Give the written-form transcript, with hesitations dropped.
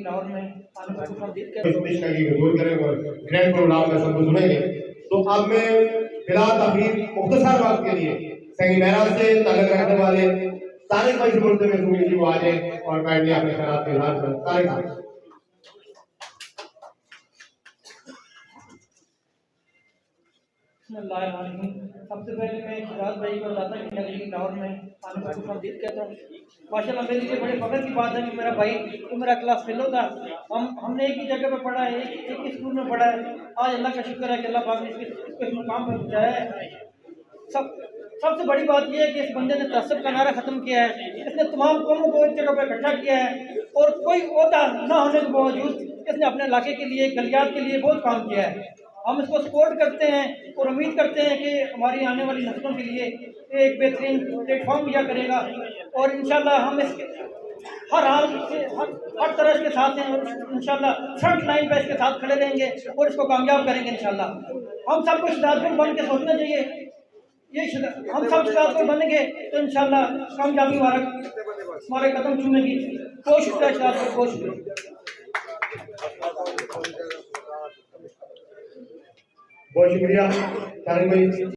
लाहौर में दूर करें और ग्रैंड प्रोग्राम में सबको सुनेंगे। तो अब मैं बिला तफरीर मुख्तसर वक्त के लिए सही महराज से ताल्लुक रखने वाले तारिक भाई से बोलते हुए सुनी जी वो आ जाए और काइंडली अपने ख्याल के इजहार करें। तारिक भाई। सबसे पहले मैं शहजाद भाई को दाता की नगरी लाहौर में आने पर खुशामदीद कहता हूँ। माशाल्लाह मेरे लिए बड़े फख्र की बात है कि मेरा भाई तो मेरा क्लास फेलो था, हमने एक ही जगह पे पढ़ा है, एक ही स्कूल में पढ़ा है। आज अल्लाह का शुक्र है कि अल्लाह पाक ने इसको इस मुकाम पर पहुँचाया है। सबसे बड़ी बात यह है कि इस बंदे ने तअस्सुब का नारा ख़त्म किया है। इसने तमाम कौमों को एक जगह पर इकट्ठा किया है और कोई ओहदा न होने के बावजूद इसने अपने इलाके के लिए, गलियात के लिए बहुत काम किया है। हम इसको सपोर्ट करते हैं और उम्मीद करते हैं कि हमारी आने वाली नस्लों के लिए एक बेहतरीन प्लेटफॉर्म दिया करेगा और इंशाल्लाह हम इसके हर हाल से हर तरह के साथ हैं और इंशाल्लाह फ्रंट लाइन पर इसके साथ खड़े रहेंगे और इसको कामयाब करेंगे इंशाल्लाह। हम सबको शहजादपुर बन के सोचना चाहिए, हम सब शहजादपुर बनेंगे तो इंशाल्लाह कामयाबी हमारे कदम चूमेगी। बहुत शुक्रिया शहजादपुर, बहुत शुक्रिया। बहुत शुक्रिया तारिक भाई।